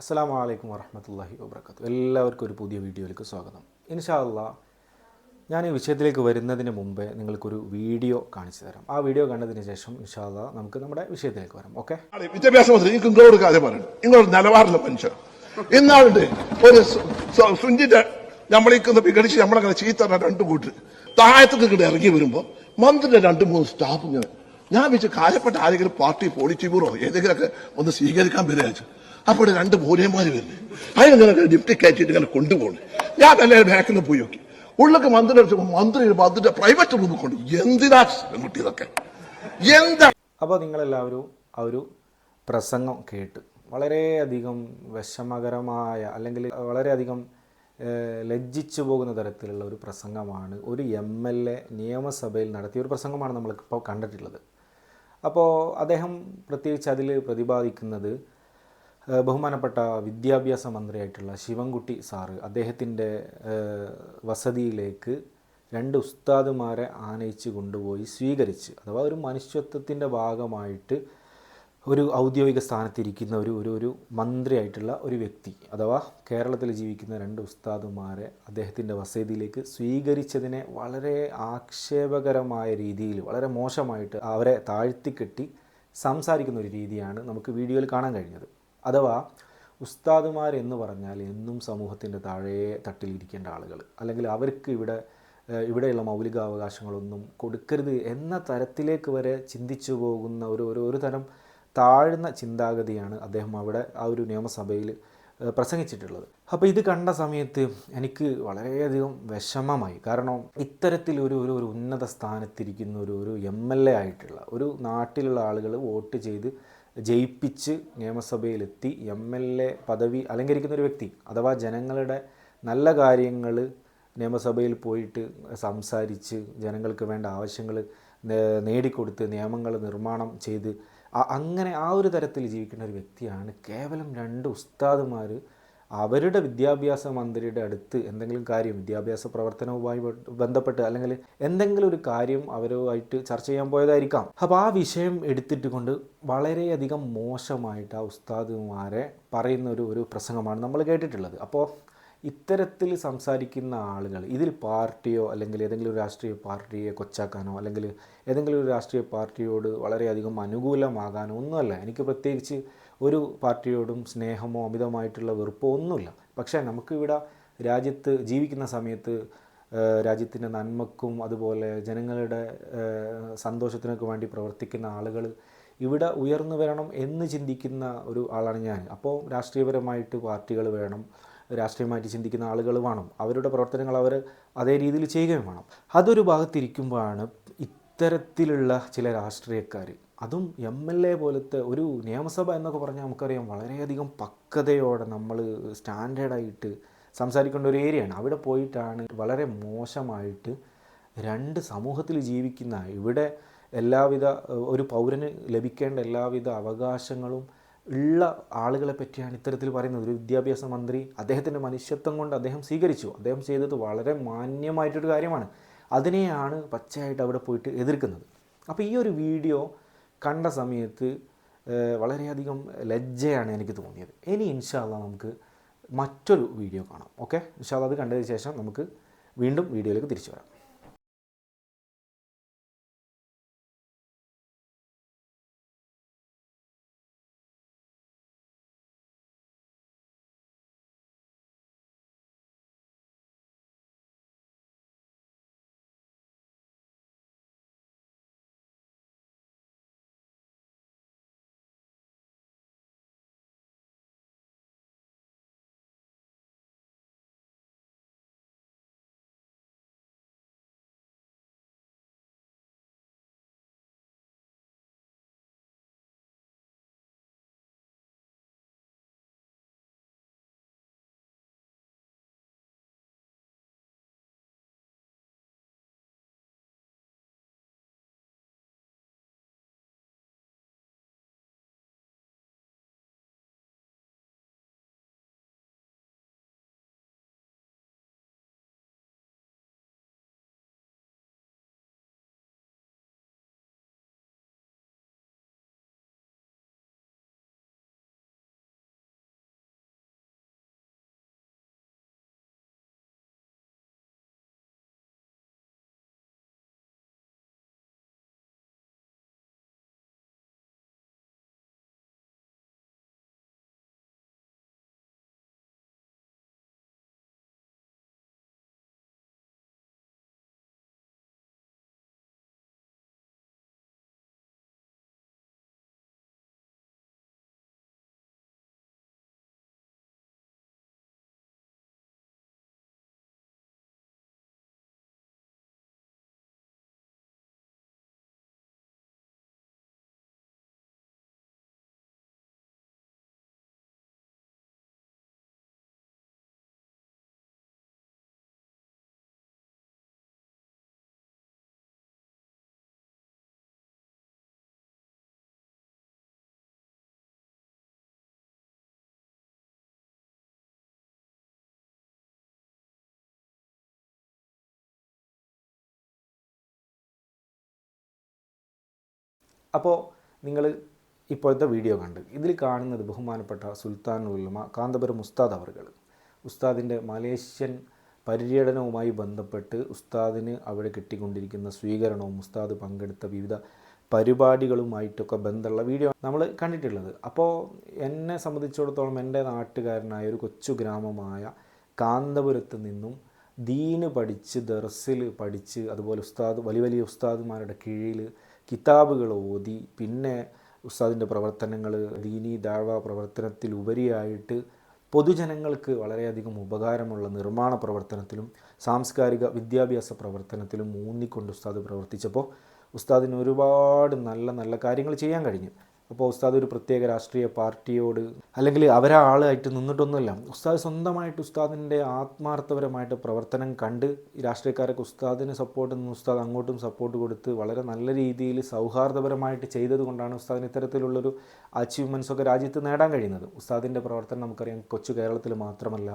അസ്സലാമു അലൈക്കും വറഹ്മത്തുള്ളാഹി വബറകാതുഹു. എല്ലാവർക്കും ഒരു പുതിയ വീഡിയോയിലേക്ക് സ്വാഗതം. ഇൻഷാ അല്ലാഹ് ഞാൻ ഈ വിഷയത്തിലേക്ക് വരുന്നതിന് മുമ്പേ നിങ്ങൾക്കൊരു വീഡിയോ കാണിച്ചു തരാം. ആ വീഡിയോ കണ്ടതിന് ശേഷം ഇൻഷാ അല്ലാഹ് നമുക്ക് നമ്മുടെ വിഷയത്തിലേക്ക് വരാം. ഓക്കെ, വിദ്യാഭ്യാസ മന്ത്രി എനിക്ക് നിങ്ങളോട് കാര്യം പറയണം. നിങ്ങളൊരു നിലവാരമുള്ള മനുഷ്യർ ഇന്നാളുണ്ട്. ഒരു സുഞ്ചിന്റെ നമ്മളീക്കൊന്ന് വിഘടിച്ച് നമ്മളങ്ങനെ ചീത്ത രണ്ട് കൂട്ട് താഴത്തേക്ക് ഇങ്ങോട്ട് ഇറങ്ങി വരുമ്പോ മന്ത്രിയുടെ രണ്ട് മൂന്ന് സ്റ്റാഫ് ഇങ്ങനെ ഞാൻ വെച്ച് കാര്യപ്പെട്ട ആരെങ്കിലും പാർട്ടി പോളിറ്റി ബ്യൂറോ ഏതെങ്കിലുമൊക്കെ ഒന്ന് സ്വീകരിക്കാൻ വരിക. അപ്പോൾ രണ്ട് മൂലയന്മാര് വരുന്നത് അതിനെ ലിഫ്റ്റ് കയറ്റിയിട്ട് ഇങ്ങനെ കൊണ്ടുപോകണം. ഞാൻ എല്ലാവരും ബാക്കിൽ നിന്ന് പോയി നോക്കി. ഉള്ളൊക്കെ മന്ത്രിയുടെ പ്രൈവറ്റ് റൂമിൽ കൊണ്ട് എന്തിനാ കുട്ടി ഇതൊക്കെ എന്താ. അപ്പോൾ നിങ്ങളെല്ലാവരും ആ ഒരു പ്രസംഗം കേട്ട് വളരെയധികം വിഷമകരമായ അല്ലെങ്കിൽ വളരെയധികം ലജ്ജിച്ചു പോകുന്ന തരത്തിലുള്ള ഒരു പ്രസംഗമാണ് ഒരു MLA നിയമസഭയിൽ നടത്തിയ ഒരു പ്രസംഗമാണ് നമ്മളിപ്പോൾ കണ്ടിട്ടുള്ളത്. അപ്പോൾ അദ്ദേഹം പ്രത്യേകിച്ച് അതിൽ പ്രതിപാദിക്കുന്നത് ബഹുമാനപ്പെട്ട വിദ്യാഭ്യാസ മന്ത്രിയായിട്ടുള്ള ശിവൻകുട്ടി സാറ് അദ്ദേഹത്തിൻ്റെ വസതിയിലേക്ക് രണ്ട് ഉസ്താദുമാരെ ആനയിച്ച് കൊണ്ടുപോയി സ്വീകരിച്ച്, അഥവാ ഒരു മനുഷ്യത്വത്തിൻ്റെ ഭാഗമായിട്ട് ഒരു ഔദ്യോഗിക സ്ഥാനത്തിരിക്കുന്ന ഒരു മന്ത്രിയായിട്ടുള്ള ഒരു വ്യക്തി, അഥവാ കേരളത്തിൽ ജീവിക്കുന്ന രണ്ട് ഉസ്താദുമാരെ അദ്ദേഹത്തിൻ്റെ വസതിയിലേക്ക് സ്വീകരിച്ചതിനെ വളരെ ആക്ഷേപകരമായ രീതിയിൽ, വളരെ മോശമായിട്ട് അവരെ താഴ്ത്തിക്കെട്ടി സംസാരിക്കുന്ന ഒരു രീതിയാണ് നമുക്ക് വീഡിയോയിൽ കാണാൻ കഴിഞ്ഞത്. അഥവാ ഉസ്താദുമാരെന്ന് പറഞ്ഞാൽ എന്നും സമൂഹത്തിൻ്റെ താഴെ തട്ടിലിരിക്കേണ്ട ആളുകൾ, അല്ലെങ്കിൽ അവർക്ക് ഇവിടെയുള്ള മൗലികാവകാശങ്ങളൊന്നും കൊടുക്കരുത് എന്ന തരത്തിലേക്ക് വരെ ചിന്തിച്ചു പോകുന്ന ഒരു തരം താഴ്ന്ന ചിന്താഗതിയാണ് അദ്ദേഹം അവിടെ ആ ഒരു നിയമസഭയിൽ പ്രസംഗിച്ചിട്ടുള്ളത്. അപ്പോൾ ഇത് കണ്ട സമയത്ത് എനിക്ക് വളരെയധികം വിഷമമായി. കാരണം ഇത്തരത്തിൽ ഒരു ഉന്നത സ്ഥാനത്തിരിക്കുന്ന ഒരു MLA ആയിട്ടുള്ള ഒരു നാട്ടിലുള്ള ആളുകൾ വോട്ട് ചെയ്ത് ജയിപ്പിച്ച് നിയമസഭയിലെത്തി MLA പദവി അലങ്കരിക്കുന്ന ഒരു വ്യക്തി, അഥവാ ജനങ്ങളുടെ നല്ല കാര്യങ്ങൾ നിയമസഭയിൽ പോയിട്ട് സംസാരിച്ച് ജനങ്ങൾക്ക് വേണ്ട ആവശ്യങ്ങൾ നേടിക്കൊടുത്ത് നിയമങ്ങൾ നിർമ്മാണം ചെയ്ത് അങ്ങനെ ആ ഒരു തരത്തിൽ ജീവിക്കുന്ന ഒരു വ്യക്തിയാണ് കേവലം രണ്ട് ഉസ്താദുമാർ അവരുടെ വിദ്യാഭ്യാസ മന്ത്രിയുടെ അടുത്ത് എന്തെങ്കിലും കാര്യം വിദ്യാഭ്യാസ പ്രവർത്തനവുമായി ബന്ധപ്പെട്ട് അല്ലെങ്കിൽ എന്തെങ്കിലും ഒരു കാര്യം അവരുമായിട്ട് ചർച്ച ചെയ്യാൻ പോയതായിരിക്കാം. അപ്പോൾ ആ വിഷയം എടുത്തിട്ട് കൊണ്ട് വളരെയധികം മോശമായിട്ട് ആ ഉസ്താദുമാരെ പറയുന്ന ഒരു പ്രസംഗമാണ് നമ്മൾ കേട്ടിട്ടുള്ളത്. അപ്പോൾ ഇത്തരത്തിൽ സംസാരിക്കുന്ന ആളുകൾ ഇതിൽ പാർട്ടിയോ അല്ലെങ്കിൽ ഏതെങ്കിലും ഒരു രാഷ്ട്രീയ പാർട്ടിയെ കൊച്ചാക്കാനോ അല്ലെങ്കിൽ ഏതെങ്കിലും ഒരു രാഷ്ട്രീയ പാർട്ടിയോട് വളരെയധികം അനുകൂലമാകാനോ ഒന്നുമല്ല. എനിക്ക് പ്രത്യേകിച്ച് ഒരു പാർട്ടിയോടും സ്നേഹമോ അമിതമായിട്ടുള്ള വെറുപ്പോ ഒന്നുമില്ല. പക്ഷേ നമുക്കിവിടെ രാജ്യത്ത് ജീവിക്കുന്ന സമയത്ത് രാജ്യത്തിൻ്റെ നന്മക്കും അതുപോലെ ജനങ്ങളുടെ സന്തോഷത്തിനൊക്കെ വേണ്ടി പ്രവർത്തിക്കുന്ന ആളുകൾ ഇവിടെ ഉയർന്നു വരണം എന്ന് ചിന്തിക്കുന്ന ഒരു ആളാണ് ഞാൻ. അപ്പോൾ രാഷ്ട്രീയപരമായിട്ട് പാർട്ടികൾ വേണം, രാഷ്ട്രീയമായിട്ട് ചിന്തിക്കുന്ന ആളുകൾ വേണം, അവരുടെ പ്രവർത്തനങ്ങൾ അവർ അതേ രീതിയിൽ ചെയ്യുകയും വേണം. അതൊരു ഭാഗത്തിരിക്കുമ്പോഴാണ് ഇത്തരത്തിലുള്ള ചില രാഷ്ട്രീയക്കാർ, അതും MLA പോലത്തെ ഒരു നിയമസഭ എന്നൊക്കെ പറഞ്ഞാൽ നമുക്കറിയാം വളരെയധികം പക്വതയോടെ നമ്മൾ സ്റ്റാൻഡേർഡായിട്ട് സംസാരിക്കേണ്ട ഒരു ഏരിയയാണ്. അവിടെ പോയിട്ടാണ് വളരെ മോശമായിട്ട് രണ്ട് സമൂഹത്തിൽ ജീവിക്കുന്ന ഇവിടെ എല്ലാവിധ ഒരു പൗരന് ലഭിക്കേണ്ട എല്ലാവിധ അവകാശങ്ങളും ഉള്ള ആളുകളെ പറ്റിയാണ് ഇത്തരത്തിൽ പറയുന്നത്. ഒരു വിദ്യാഭ്യാസ മന്ത്രി അദ്ദേഹത്തിൻ്റെ മനുഷ്യത്വം കൊണ്ട് അദ്ദേഹം സ്വീകരിച്ചു, അദ്ദേഹം ചെയ്തത് വളരെ മാന്യമായിട്ടൊരു കാര്യമാണ്. അതിനെയാണ് പച്ചയായിട്ട് അവിടെ പോയിട്ട് എതിർക്കുന്നത്. അപ്പോൾ ഈ ഒരു വീഡിയോ കണ്ട സമയത്ത് വളരെയധികം ലജ്ജയാണ് എനിക്ക് തോന്നിയത്. ഇനി ഇൻഷാ അല്ലാഹ് നമുക്ക് മറ്റൊരു വീഡിയോ കാണാം. ഓക്കെ, ഇൻഷാ അല്ലാഹ് അത് കണ്ടതിന് ശേഷം നമുക്ക് വീണ്ടും വീഡിയോയിലേക്ക് തിരിച്ചു വരാം. അപ്പോൾ നിങ്ങൾ ഇപ്പോഴത്തെ വീഡിയോ കണ്ട് ഇതിൽ കാണുന്നത് ബഹുമാനപ്പെട്ട സുൽത്താനുൽ ഉലമ കാന്തപുരം ഉസ്താദ് അവർകൾ. ഉസ്താദിൻ്റെ മലേഷ്യൻ പര്യടനവുമായി ബന്ധപ്പെട്ട് ഉസ്താദിന് അവിടെ കിട്ടിക്കൊണ്ടിരിക്കുന്ന സ്വീകരണവും ഉസ്താദ് പങ്കെടുത്ത വിവിധ പരിപാടികളുമായിട്ടൊക്കെ ബന്ധമുള്ള വീഡിയോ നമ്മൾ കണ്ടിട്ടുള്ളത്. അപ്പോൾ എന്നെ സംബന്ധിച്ചിടത്തോളം എൻ്റെ നാട്ടുകാരനായ ഒരു കൊച്ചു ഗ്രാമമായ കാന്തപുരത്ത് നിന്നും ദീന് പഠിച്ച് ദർസിൽ പഠിച്ച് അതുപോലെ വലിയ വലിയ ഉസ്താദുമാരുടെ കീഴിൽ കിതാബുകൾ ഓതി പിന്നെ ഉസ്താദിൻ്റെ പ്രവർത്തനങ്ങൾ ദീനി ദഅവ പ്രവർത്തനത്തിലുപരിയായിട്ട് പൊതുജനങ്ങൾക്ക് വളരെയധികം ഉപകാരമുള്ള നിർമ്മാണ പ്രവർത്തനത്തിലും സാംസ്കാരിക വിദ്യാഭ്യാസ പ്രവർത്തനത്തിലും ഊന്നിക്കൊണ്ട് ഉസ്താദ് പ്രവർത്തിച്ചപ്പോൾ ഉസ്താദിന് ഒരുപാട് നല്ല നല്ല കാര്യങ്ങൾ ചെയ്യാൻ കഴിഞ്ഞു. അപ്പോൾ ഉസ്താദ് ഒരു പ്രത്യേക രാഷ്ട്രീയ പാർട്ടിയോട് അല്ലെങ്കിൽ ആളായിട്ട് നിന്നിട്ടൊന്നുമില്ല. ഉസ്താദ് സ്വന്തമായിട്ട് ഉസ്താദിൻ്റെ ആത്മാർത്ഥപരമായിട്ട് പ്രവർത്തനം കണ്ട് ഈ രാഷ്ട്രീയക്കാരൊക്കെ ഉസ്താദിന് സപ്പോർട്ട് നിന്ന് ഉസ്താദ് അങ്ങോട്ടും സപ്പോർട്ട് കൊടുത്ത് വളരെ നല്ല രീതിയിൽ സൗഹാർദ്ദപരമായിട്ട് ചെയ്തത് കൊണ്ടാണ് ഉസ്താദിന് ഇത്തരത്തിലുള്ളൊരു അച്ചീവ്മെൻറ്റ്സൊക്കെ രാജ്യത്ത് നേടാൻ കഴിയുന്നത്. ഉസ്താദിൻ്റെ പ്രവർത്തനം നമുക്കറിയാം കൊച്ചു കേരളത്തിൽ മാത്രമല്ല,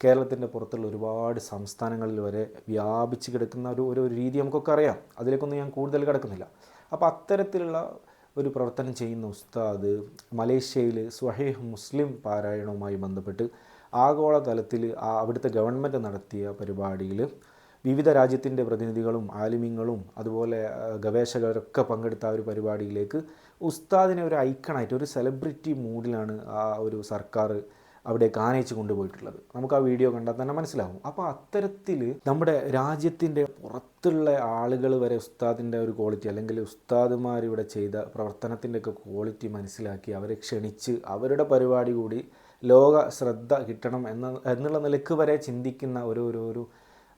കേരളത്തിൻ്റെ പുറത്തുള്ള ഒരുപാട് സംസ്ഥാനങ്ങളിൽ വരെ വ്യാപിച്ച് കിടക്കുന്ന ഒരു രീതി നമുക്കൊക്കെ അറിയാം. അതിലേക്കൊന്നും ഞാൻ കൂടുതൽ കിടക്കുന്നില്ല. അപ്പോൾ അത്തരത്തിലുള്ള ഒരു പ്രവർത്തനം ചെയ്യുന്ന ഉസ്താദ് മലേഷ്യയിൽ സ്വഹീഹ് മുസ്ലിം പാരായണവുമായി ബന്ധപ്പെട്ട് ആഗോളതലത്തിൽ അവിടുത്തെ ഗവൺമെൻറ് നടത്തിയ പരിപാടിയിൽ വിവിധ രാജ്യത്തിൻ്റെ പ്രതിനിധികളും ആലിമ്യങ്ങളും അതുപോലെ ഗവേഷകരൊക്കെ പങ്കെടുത്ത ആ ഒരു പരിപാടിയിലേക്ക് ഉസ്താദിനെ ഒരു ഐക്കണായിട്ട് ഒരു സെലിബ്രിറ്റി മൂഡിലാണ് ആ ഒരു സർക്കാർ അവിടേക്ക് ആനയിച്ച് കൊണ്ടുപോയിട്ടുള്ളത്. നമുക്ക് ആ വീഡിയോ കണ്ടാൽ തന്നെ മനസ്സിലാവും. അപ്പോൾ അത്തരത്തിൽ നമ്മുടെ രാജ്യത്തിൻ്റെ പുറത്തുള്ള ആളുകൾ വരെ ഉസ്താദിൻ്റെ ഒരു ക്വാളിറ്റി അല്ലെങ്കിൽ ഉസ്താദുമാരിവിടെ ചെയ്ത പ്രവർത്തനത്തിൻ്റെയൊക്കെ ക്വാളിറ്റി മനസ്സിലാക്കി അവരെ ക്ഷണിച്ച് അവരുടെ പരിപാടി കൂടി ലോക ശ്രദ്ധ കിട്ടണം എന്നുള്ള നിലക്ക് വരെ ചിന്തിക്കുന്ന ഒരു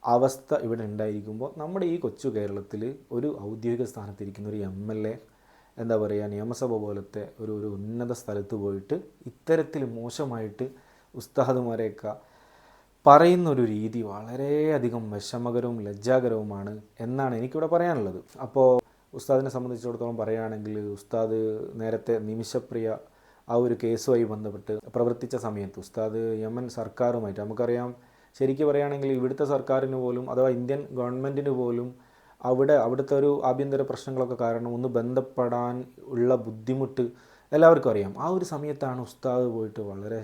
അവസ്ഥ ഇവിടെ ഉണ്ടായിരിക്കുമ്പോൾ നമ്മുടെ ഈ കൊച്ചു കേരളത്തിൽ ഒരു ഔദ്യോഗിക സ്ഥാനത്തിരിക്കുന്ന ഒരു MLA എന്താ പറയുക നിയമസഭ പോലത്തെ ഒരു ഉന്നത സ്ഥലത്ത് പോയിട്ട് ഇത്തരത്തിൽ മോശമായിട്ട് ഉസ്താദുമാരെയൊക്കെ പറയുന്നൊരു രീതി വളരെയധികം വിഷമകരവും ലജ്ജാകരവുമാണ് എന്നാണ് എനിക്കിവിടെ പറയാനുള്ളത്. അപ്പോൾ ഉസ്താദിനെ സംബന്ധിച്ചിടത്തോളം പറയുകയാണെങ്കിൽ ഉസ്താദ് നേരത്തെ നിമിഷപ്രിയ ആ ഒരു കേസുമായി ബന്ധപ്പെട്ട് പ്രവർത്തിച്ച സമയത്ത് ഉസ്താദ് യമൻ സർക്കാരുമായിട്ട് നമുക്കറിയാം, ശരിക്കും പറയുകയാണെങ്കിൽ ഇവിടുത്തെ സർക്കാരിന് പോലും അഥവാ ഇന്ത്യൻ ഗവൺമെൻറ്റിന് പോലും അവിടുത്തെ ഒരു ആഭ്യന്തര പ്രശ്നങ്ങളൊക്കെ കാരണം ഒന്ന് ബന്ധപ്പെടാൻ ഉള്ള ബുദ്ധിമുട്ട് എല്ലാവർക്കും അറിയാം. ആ ഒരു സമയത്താണ് ഉസ്താദ് പോയിട്ട് വളരെ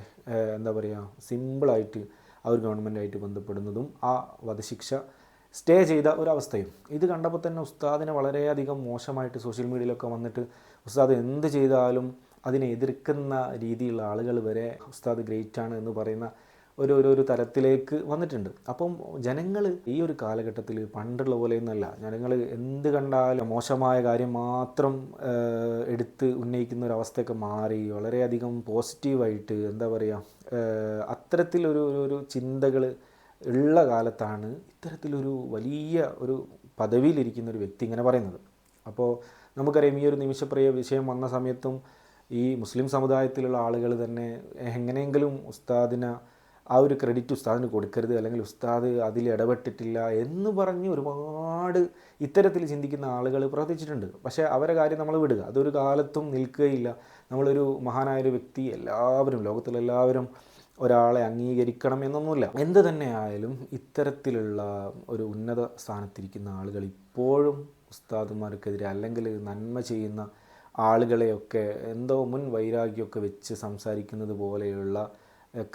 എന്താ പറയുക സിമ്പിളായിട്ട് ആ ഒരു ഗവൺമെൻറ്റായിട്ട് ബന്ധപ്പെടുന്നതും ആ വധശിക്ഷ സ്റ്റേ ചെയ്ത ഒരവസ്ഥയും. ഇത് കണ്ടപ്പോൾ തന്നെ ഉസ്താദിനെ വളരെയധികം മോശമായിട്ട് സോഷ്യൽ മീഡിയയിലൊക്കെ വന്നിട്ട് ഉസ്താദ് എന്ത് ചെയ്താലും അതിനെ എതിർക്കുന്ന രീതിയിലുള്ള ആളുകൾ വരെ ഉസ്താദ് ഗ്രേറ്റാണ് എന്ന് പറയുന്ന ഒരു തലത്തിലേക്ക് വന്നിട്ടുണ്ട്. അപ്പം ജനങ്ങൾ ഈ ഒരു കാലഘട്ടത്തിൽ പണ്ടുള്ള പോലെയൊന്നുമല്ല. ജനങ്ങൾ എന്ത് കണ്ടാലും മോശമായ കാര്യം മാത്രം എടുത്ത് ഉന്നയിക്കുന്ന ഒരു അവസ്ഥയൊക്കെ മാറി വളരെയധികം പോസിറ്റീവായിട്ട് എന്താ പറയുക അത്തരത്തിലൊരു ചിന്തകൾ ഉള്ള കാലത്താണ് ഇത്തരത്തിലൊരു വലിയ ഒരു പദവിയിലിരിക്കുന്ന ഒരു വ്യക്തി ഇങ്ങനെ പറയുന്നത്. അപ്പോൾ നമുക്കറിയാം ഈ ഒരു നിമിഷപ്രിയ വിഷയം വന്ന സമയത്തും ഈ മുസ്ലിം സമുദായത്തിലുള്ള ആളുകൾ തന്നെ എങ്ങനെയെങ്കിലും ഉസ്താദിനെ ആ ഒരു ക്രെഡിറ്റ് ഉസ്താദിന് കൊടുക്കരുത് അല്ലെങ്കിൽ ഉസ്താദ് അതിൽ ഇടപെട്ടിട്ടില്ല എന്ന് പറഞ്ഞ് ഒരുപാട് ഇത്തരത്തിൽ ചിന്തിക്കുന്ന ആളുകൾ പ്രവർത്തിച്ചിട്ടുണ്ട്. പക്ഷേ അവരെ കാര്യം നമ്മൾ വിടുക, അതൊരു കാലത്തും നിൽക്കുകയില്ല. നമ്മളൊരു മഹാനായൊരു വ്യക്തി എല്ലാവരും ലോകത്തിലെല്ലാവരും ഒരാളെ അംഗീകരിക്കണം എന്നൊന്നുമില്ല. എന്ത് തന്നെ ആയാലും ഇത്തരത്തിലുള്ള ഒരു ഉന്നത സ്ഥാനത്തിരിക്കുന്ന ആളുകൾ ഇപ്പോഴും ഉസ്താദുമാർക്കെതിരെ അല്ലെങ്കിൽ നന്മ ചെയ്യുന്ന ആളുകളെയൊക്കെ എന്തോ മുൻ വൈരാഗ്യമൊക്കെ വെച്ച് സംസാരിക്കുന്നത് പോലെയുള്ള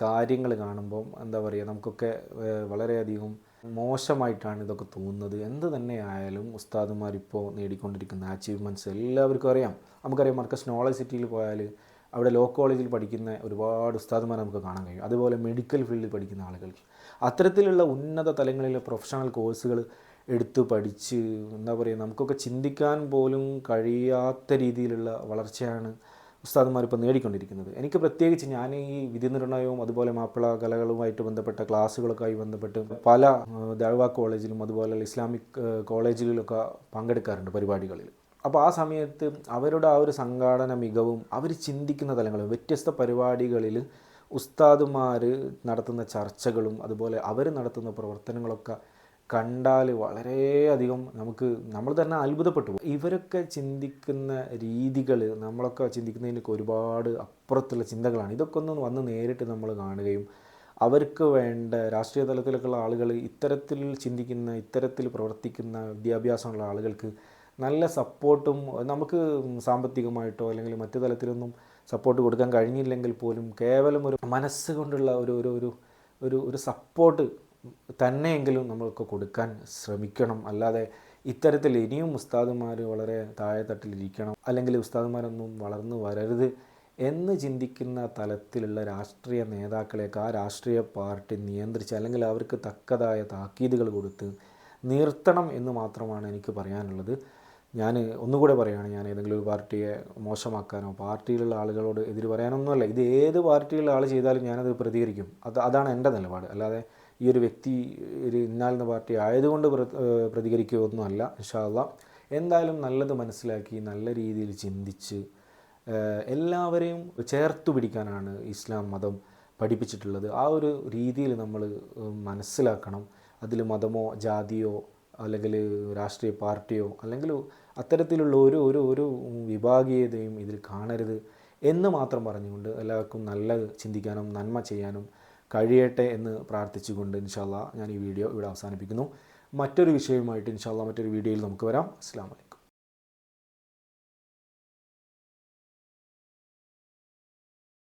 കാര്യങ്ങൾ കാണുമ്പം എന്താ പറയുക നമുക്കൊക്കെ വളരെയധികം മോശമായിട്ടാണ് ഇതൊക്കെ തോന്നുന്നത്. എന്ത് തന്നെ ആയാലും ഉസ്താദുമാരിപ്പോൾ നേടിക്കൊണ്ടിരിക്കുന്ന അച്ചീവ്മെൻറ്റ്സ് എല്ലാവർക്കും അറിയാം. നമുക്കറിയാം മർക്കസ് നോളജ് സിറ്റിയിൽ പോയാൽ അവിടെ ലോ കോളേജിൽ പഠിക്കുന്ന ഒരുപാട് ഉസ്താദുമാരെ നമുക്ക് കാണാൻ കഴിയും. അതുപോലെ മെഡിക്കൽ ഫീൽഡിൽ പഠിക്കുന്ന ആളുകൾക്ക് അത്തരത്തിലുള്ള ഉന്നത തലങ്ങളിലെ പ്രൊഫഷണൽ കോഴ്സുകൾ എടുത്ത് പഠിച്ച് എന്താ പറയുക നമുക്കൊക്കെ ചിന്തിക്കാൻ പോലും കഴിയാത്ത രീതിയിലുള്ള വളർച്ചയാണ് ഉസ്താദുമാരിപ്പോൾ നേടിക്കൊണ്ടിരിക്കുന്നത്. എനിക്ക് പ്രത്യേകിച്ച് ഞാൻ ഈ വിധി നിർണ്ണയവും അതുപോലെ മാപ്പിള കലകളുമായിട്ട് ബന്ധപ്പെട്ട ക്ലാസ്സുകളൊക്കെ ബന്ധപ്പെട്ട് പല ദഅവ കോളേജിലും അതുപോലെ ഇസ്ലാമിക് കോളേജുകളിലൊക്കെ പങ്കെടുക്കാറുണ്ട് പരിപാടികളിൽ. അപ്പോൾ ആ സമയത്ത് അവരുടെ ആ ഒരു സംഘാടന മികവും അവർ ചിന്തിക്കുന്ന തലങ്ങളും വ്യത്യസ്ത പരിപാടികളിൽ ഉസ്താദുമാർ നടത്തുന്ന ചർച്ചകളും അതുപോലെ അവർ നടത്തുന്ന പ്രവർത്തനങ്ങളൊക്കെ കണ്ടാൽ വളരെയധികം നമ്മൾ തന്നെ അത്ഭുതപ്പെട്ടു പോകും. ഇവരൊക്കെ ചിന്തിക്കുന്ന രീതികൾ നമ്മളൊക്കെ ചിന്തിക്കുന്നതിനൊക്കെ ഒരുപാട് അപ്പുറത്തുള്ള ചിന്തകളാണ്. ഇതൊക്കെ ഒന്ന് വന്ന് നേരിട്ട് നമ്മൾ കാണുകയും അവർക്ക് വേണ്ട രാഷ്ട്രീയ തലത്തിലൊക്കെയുള്ള ആളുകൾ ഇത്തരത്തിൽ ചിന്തിക്കുന്ന ഇത്തരത്തിൽ പ്രവർത്തിക്കുന്ന വിദ്യാഭ്യാസമുള്ള ആളുകൾക്ക് നല്ല സപ്പോർട്ടും നമുക്ക് സാമ്പത്തികമായിട്ടോ അല്ലെങ്കിൽ മറ്റു തലത്തിലൊന്നും സപ്പോർട്ട് കൊടുക്കാൻ കഴിഞ്ഞില്ലെങ്കിൽ പോലും കേവലം ഒരു മനസ്സുകൊണ്ടുള്ള ഒരു സപ്പോർട്ട് തന്നെയെങ്കിലും നമ്മൾക്ക് കൊടുക്കാൻ ശ്രമിക്കണം. അല്ലാതെ ഇത്തരത്തിൽ ഇനിയും ഉസ്താദുമാർ വളരെ താഴെത്തട്ടിലിരിക്കണം അല്ലെങ്കിൽ ഉസ്താദുമാരൊന്നും വളർന്നു വരരുത് എന്ന് ചിന്തിക്കുന്ന തലത്തിലുള്ള രാഷ്ട്രീയ നേതാക്കളെയൊക്കെ ആ രാഷ്ട്രീയ പാർട്ടി നിയന്ത്രിച്ച് അല്ലെങ്കിൽ അവർക്ക് തക്കതായ താക്കീതുകൾ കൊടുത്ത് നിർത്തണം എന്ന് മാത്രമാണ് എനിക്ക് പറയാനുള്ളത്. ഞാൻ ഒന്നുകൂടെ പറയുകയാണ്, ഞാൻ ഏതെങ്കിലും ഒരു പാർട്ടിയെ മോശമാക്കാനോ പാർട്ടിയിലുള്ള ആളുകളോട് എതിര് പറയാനൊന്നുമല്ല. ഇത് ഏത് പാർട്ടിയിലുള്ള ആൾ ചെയ്താലും ഞാനത് പ്രതികരിക്കും. അതാണ് എൻ്റെ നിലപാട്. അല്ലാതെ ഈ ഒരു വ്യക്തി ഒരു ഇന്നാളുന്ന പാർട്ടി ആയതുകൊണ്ട് പ്രതികരിക്കുകയൊന്നുമല്ല. ഇൻഷാ അല്ലാഹ് എന്തായാലും നല്ലത് മനസ്സിലാക്കി നല്ല രീതിയിൽ ചിന്തിച്ച് എല്ലാവരെയും ചേർത്തു പിടിക്കാനാണ് ഇസ്ലാം മതം പഠിപ്പിച്ചിട്ടുള്ളത്. ആ ഒരു രീതിയിൽ നമ്മൾ മനസ്സിലാക്കണം. അതിൽ മതമോ ജാതിയോ അല്ലെങ്കിൽ രാഷ്ട്രീയ പാർട്ടിയോ അല്ലെങ്കിൽ അത്തരത്തിലുള്ള ഒരു വിഭാഗീയതയും ഇതിൽ കാണരുത് എന്ന് മാത്രം പറഞ്ഞുകൊണ്ട് എല്ലാവർക്കും നല്ലത് ചിന്തിക്കാനും നന്മ ചെയ്യാനും കഴിയട്ടെ എന്ന് പ്രാർത്ഥിച്ചുകൊണ്ട് ഇൻഷാ അല്ലാഹ് ഞാൻ ഈ വീഡിയോ ഇവിടെ അവസാനിപ്പിക്കുന്നു. മറ്റൊരു വിഷയവുമായിട്ട് ഇൻഷാ അല്ലാഹ് മറ്റൊരു വീഡിയോയിൽ നമുക്ക് വരാം. അസ്സലാമു അലൈക്കും.